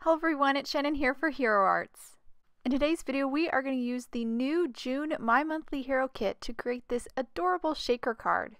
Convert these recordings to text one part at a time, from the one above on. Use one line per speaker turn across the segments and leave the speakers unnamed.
Hello everyone, it's Channin here for Hero Arts. In today's video, we are going to use the new June My Monthly Hero Kit to create this adorable shaker card.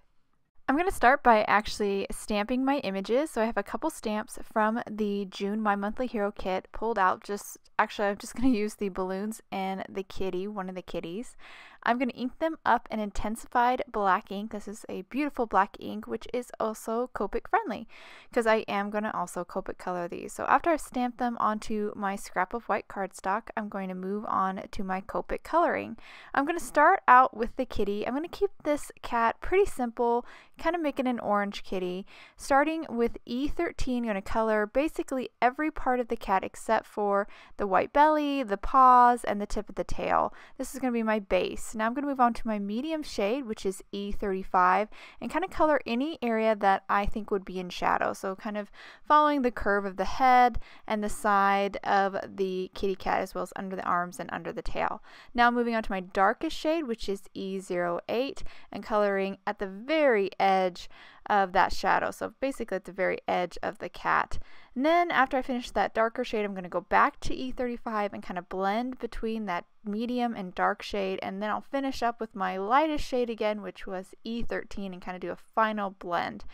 I'm going to start by actually stamping my images. So I have a couple stamps from the June My Monthly Hero Kit pulled out. I'm just going to use the balloons and the kitty, one of the kitties. I'm going to ink them up in Intensified Black Ink. This is a beautiful black ink, which is also Copic friendly, because I am going to also Copic color these. So after I've stamped them onto my scrap of white cardstock, I'm going to move on to my Copic coloring. I'm going to start out with the kitty. I'm going to keep this cat pretty simple, kind of make it an orange kitty. Starting with E13, I'm going to color basically every part of the cat except for the white belly, the paws, and the tip of the tail. This is going to be my base. Now I'm going to move on to my medium shade, which is E35, and kind of color any area that I think would be in shadow. So kind of following the curve of the head and the side of the kitty cat, as well as under the arms and under the tail. Now moving on to my darkest shade, which is E08, and coloring at the very edge of that shadow, so basically at the very edge of the cat. And then after I finish that darker shade, I'm going to go back to E35 and kind of blend between that medium and dark shade, and then I'll finish up with my lightest shade again, which was E13, and kind of do a final blend.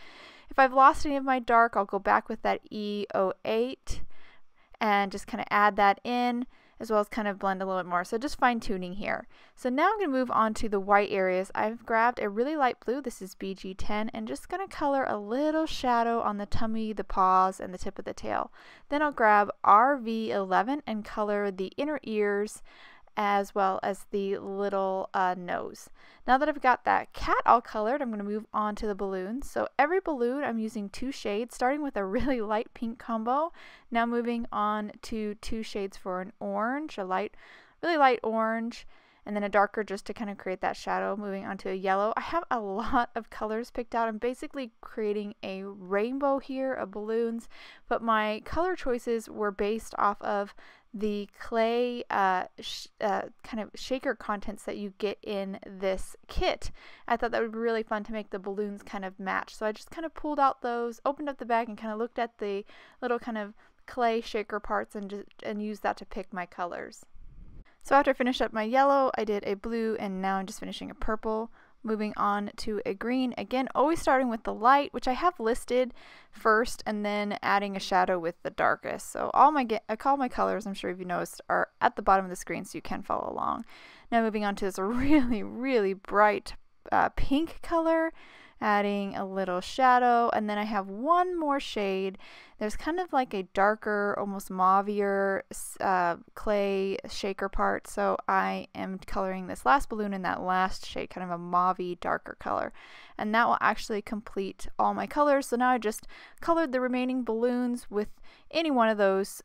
If I've lost any of my dark, I'll go back with that E08 and just kind of add that in, as well as kind of blend a little bit more. So just fine tuning here. So now I'm going to move on to the white areas. I've grabbed a really light blue, this is BG10, and just going to color a little shadow on the tummy, the paws, and the tip of the tail. Then I'll grab RV11 and color the inner ears as well as the little nose. Now that I've got that cat all colored, I'm going to move on to the balloons. So every balloon I'm using two shades, starting with a really light pink combo. Now moving on to two shades for an orange, really light orange, and then a darker just to kind of create that shadow. Moving on to a yellow. I have a lot of colors picked out. I'm basically creating a rainbow here of balloons, but my color choices were based off of the clay kind of shaker contents that you get in this kit. I thought that would be really fun to make the balloons kind of match. So I just kind of pulled out those, opened up the bag, and kind of looked at the little kind of clay shaker parts and used that to pick my colors. So after I finished up my yellow, I did a blue, and now I'm just finishing a purple. Moving on to a green, again always starting with the light, which I have listed first, and then adding a shadow with the darkest. So all my colors, I'm sure if you noticed, are at the bottom of the screen, so you can follow along. Now moving on to this really bright pink color, adding a little shadow, and then I have one more shade. There's kind of like a darker, almost mauvier clay shaker part, so I am coloring this last balloon in that last shade, kind of a mauvey darker color, and that will actually complete all my colors. So now I just colored the remaining balloons with any one of those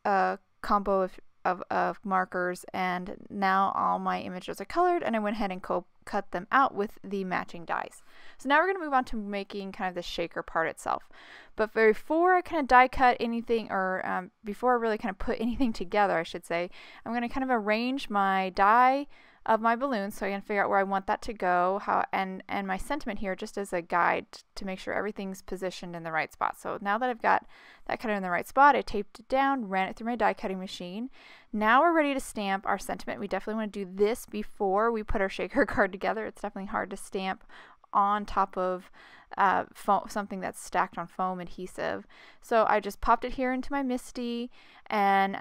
combo of markers, and now all my images are colored, and I went ahead and cut them out with the matching dies. So now we're going to move on to making kind of the shaker part itself. But before I kind of die cut anything, or before I really kind of put anything together, I should say, I'm going to kind of arrange my die of my balloons, so I can figure out where I want that to go, and my sentiment here just as a guide to make sure everything's positioned in the right spot. So now that I've got that kind of in the right spot, I taped it down, ran it through my die cutting machine. Now we're ready to stamp our sentiment. We definitely want to do this before we put our shaker card together. It's definitely hard to stamp on top of something that's stacked on foam adhesive. So I just popped it here into my MISTI, and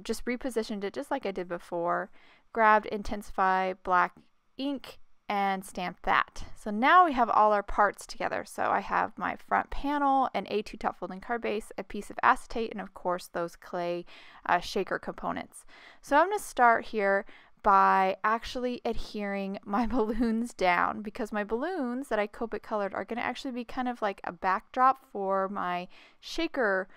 just repositioned it just like I did before. Grabbed Intensified Black Ink and stamped that. So now we have all our parts together. So I have my front panel, an A2 top folding card base, a piece of acetate, and of course those clay shaker components. So I'm going to start here by actually adhering my balloons down, because my balloons that I Copic colored are going to actually be kind of like a backdrop for my shaker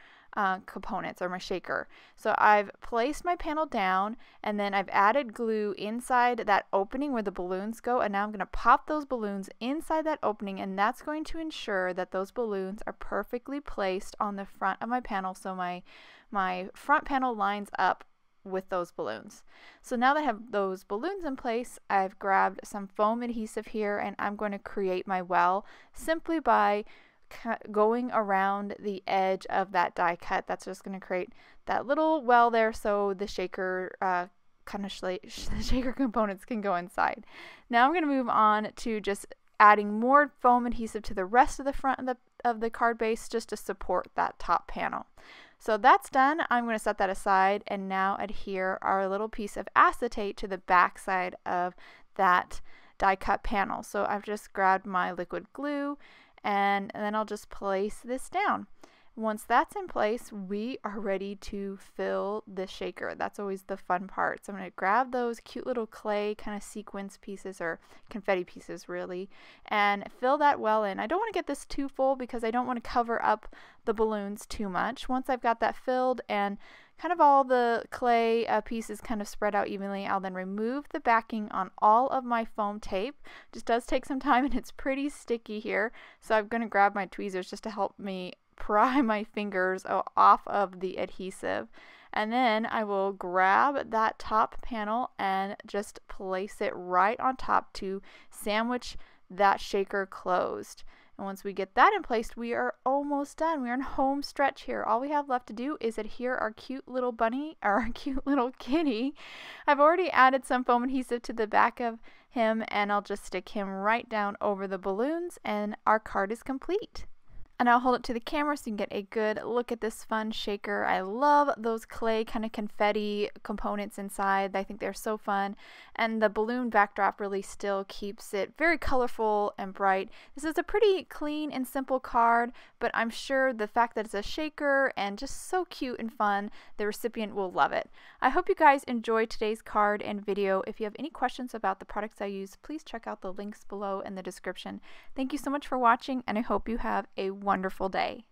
components, or my shaker. So I've placed my panel down, and then I've added glue inside that opening where the balloons go, and now I'm going to pop those balloons inside that opening, and that's going to ensure that those balloons are perfectly placed on the front of my panel, so my front panel lines up with those balloons. So now that I have those balloons in place, I've grabbed some foam adhesive here, and I'm going to create my well simply by going around the edge of that die cut. That's just going to create that little well there so the shaker the shaker components can go inside. Now I'm going to move on to just adding more foam adhesive to the rest of the front of the card base just to support that top panel. So that's done. I'm going to set that aside and now adhere our little piece of acetate to the back side of that die cut panel. So I've just grabbed my liquid glue and then I'll just place this down. Once that's in place, we are ready to fill the shaker. That's always the fun part. So I'm going to grab those cute little clay kind of sequence pieces, or confetti pieces really, and fill that well in. I don't want to get this too full because I don't want to cover up the balloons too much. Once I've got that filled and kind of all the clay pieces kind of spread out evenly, I'll then remove the backing on all of my foam tape. It just does take some time and it's pretty sticky here. So I'm going to grab my tweezers just to help me pry my fingers off of the adhesive, and then I will grab that top panel and just place it right on top to sandwich that shaker closed. And once we get that in place, we are almost done. We're in home stretch here. All we have left to do is adhere our cute little bunny, or our cute little kitty. I've already added some foam adhesive to the back of him, and I'll just stick him right down over the balloons, and our card is complete. And I'll hold it to the camera so you can get a good look at this fun shaker. I love those clay kind of confetti components inside. I think they're so fun. And the balloon backdrop really still keeps it very colorful and bright. This is a pretty clean and simple card, but I'm sure the fact that it's a shaker and just so cute and fun, the recipient will love it. I hope you guys enjoyed today's card and video. If you have any questions about the products I use, please check out the links below in the description. Thank you so much for watching, and I hope you have a wonderful day.